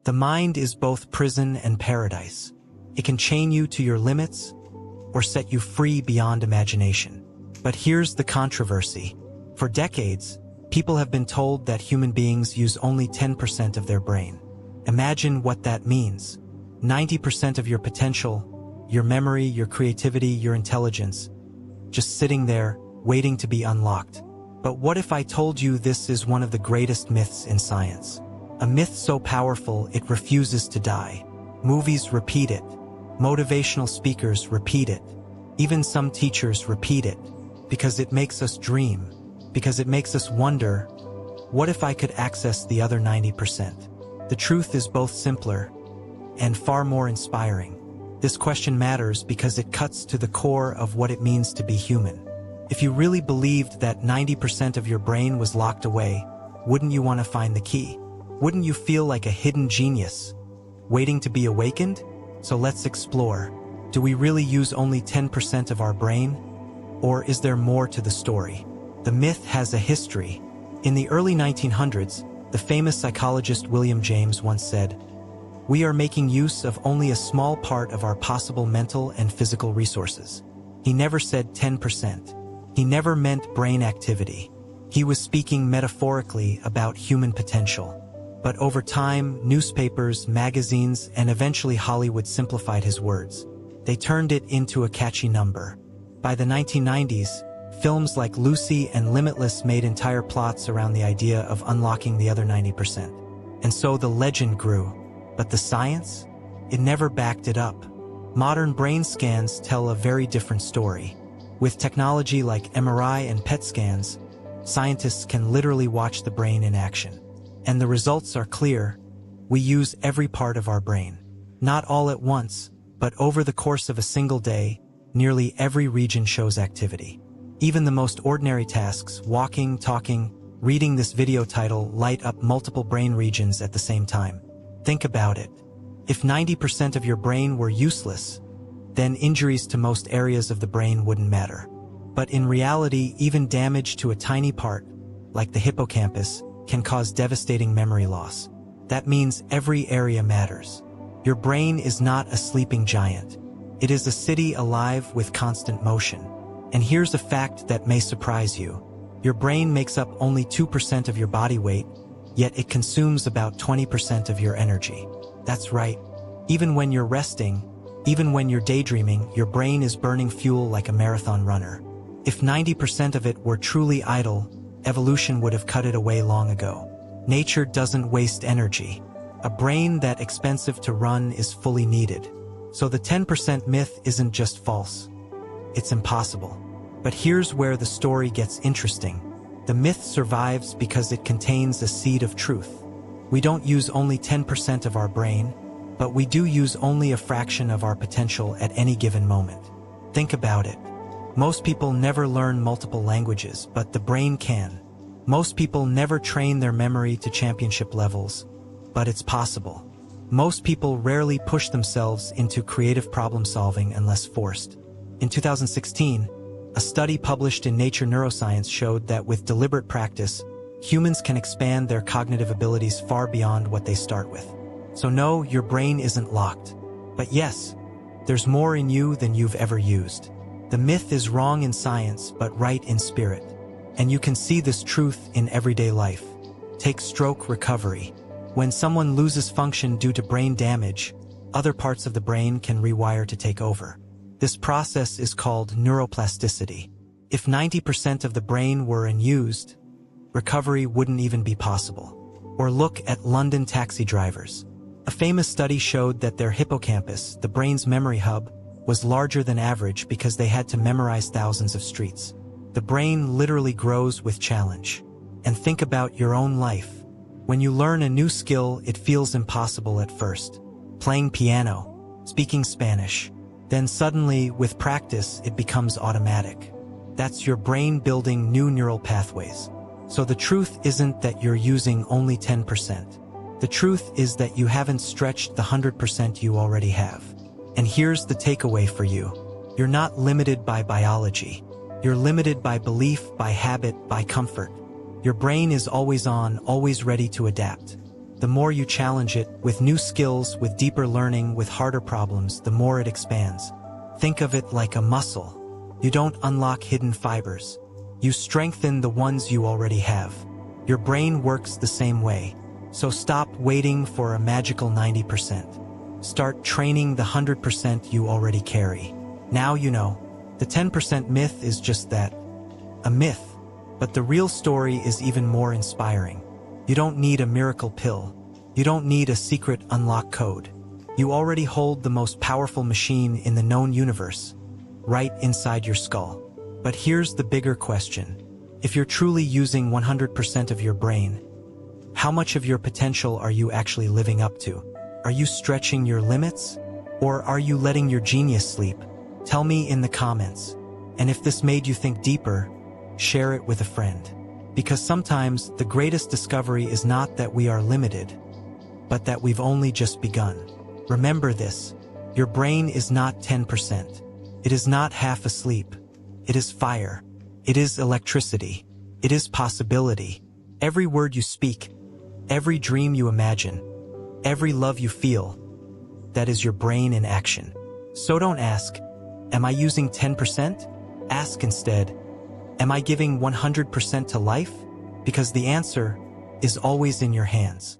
The mind is both prison and paradise. It can chain you to your limits or set you free beyond imagination. But here's the controversy. For decades, people have been told that human beings use only 10% of their brain. Imagine what that means. 90% of your potential, your memory, your creativity, your intelligence, just sitting there, waiting to be unlocked. But what if I told you this is one of the greatest myths in science? A myth so powerful it refuses to die. Movies repeat it. Motivational speakers repeat it. Even some teachers repeat it. Because it makes us dream. Because it makes us wonder, what if I could access the other 90%? The truth is both simpler and far more inspiring. This question matters because it cuts to the core of what it means to be human. If you really believed that 90% of your brain was locked away, wouldn't you want to find the key? Wouldn't you feel like a hidden genius, waiting to be awakened? So let's explore. Do we really use only 10% of our brain? Or is there more to the story? The myth has a history. In the early 1900s, the famous psychologist William James once said, "We are making use of only a small part of our possible mental and physical resources." He never said 10%. He never meant brain activity. He was speaking metaphorically about human potential. But over time, newspapers, magazines, and eventually Hollywood simplified his words. They turned it into a catchy number. By the 1990s, films like Lucy and Limitless made entire plots around the idea of unlocking the other 90%. And so the legend grew. But the science? It never backed it up. Modern brain scans tell a very different story. With technology like MRI and PET scans, scientists can literally watch the brain in action. And the results are clear. We use every part of our brain. Not all at once, but over the course of a single day, nearly every region shows activity. Even the most ordinary tasks, walking, talking, reading this video title, light up multiple brain regions at the same time. Think about it. If 90% of your brain were useless, then injuries to most areas of the brain wouldn't matter. But in reality, even damage to a tiny part, like the hippocampus, can cause devastating memory loss. That means every area matters. Your brain is not a sleeping giant. It is a city alive with constant motion. And here's a fact that may surprise you. Your brain makes up only 2% of your body weight, yet it consumes about 20% of your energy. That's right. Even when you're resting, even when you're daydreaming, your brain is burning fuel like a marathon runner. If 90% of it were truly idle, evolution would have cut it away long ago. Nature doesn't waste energy. A brain that expensive to run is fully needed. So the 10% myth isn't just false. It's impossible. But here's where the story gets interesting. The myth survives because it contains a seed of truth. We don't use only 10% of our brain, but we do use only a fraction of our potential at any given moment. Think about it. Most people never learn multiple languages, but the brain can. Most people never train their memory to championship levels, but it's possible. Most people rarely push themselves into creative problem solving unless forced. In 2016, a study published in Nature Neuroscience showed that with deliberate practice, humans can expand their cognitive abilities far beyond what they start with. So no, your brain isn't locked. But yes, there's more in you than you've ever used. The myth is wrong in science, but right in spirit. And you can see this truth in everyday life. Take stroke recovery. When someone loses function due to brain damage, other parts of the brain can rewire to take over. This process is called neuroplasticity. If 90% of the brain were unused, recovery wouldn't even be possible. Or look at London taxi drivers. A famous study showed that their hippocampus, the brain's memory hub, was larger than average because they had to memorize thousands of streets. The brain literally grows with challenge. And think about your own life. When you learn a new skill, it feels impossible at first. Playing piano, speaking Spanish. Then suddenly, with practice, it becomes automatic. That's your brain building new neural pathways. So the truth isn't that you're using only 10%. The truth is that you haven't stretched the 100% you already have. And here's the takeaway for you. You're not limited by biology. You're limited by belief, by habit, by comfort. Your brain is always on, always ready to adapt. The more you challenge it, with new skills, with deeper learning, with harder problems, the more it expands. Think of it like a muscle. You don't unlock hidden fibers. You strengthen the ones you already have. Your brain works the same way. So stop waiting for a magical 90%. Start training the 100% you already carry. Now you know. The 10% myth is just that. A myth. But the real story is even more inspiring. You don't need a miracle pill. You don't need a secret unlock code. You already hold the most powerful machine in the known universe, right inside your skull. But here's the bigger question. If you're truly using 100% of your brain, how much of your potential are you actually living up to? Are you stretching your limits? Or are you letting your genius sleep? Tell me in the comments. And if this made you think deeper, share it with a friend. Because sometimes the greatest discovery is not that we are limited, but that we've only just begun. Remember this, your brain is not 10%. It is not half asleep. It is fire. It is electricity. It is possibility. Every word you speak, every dream you imagine, every love you feel, that is your brain in action. So don't ask, am I using 10%? Ask instead, am I giving 100% to life? Because the answer is always in your hands.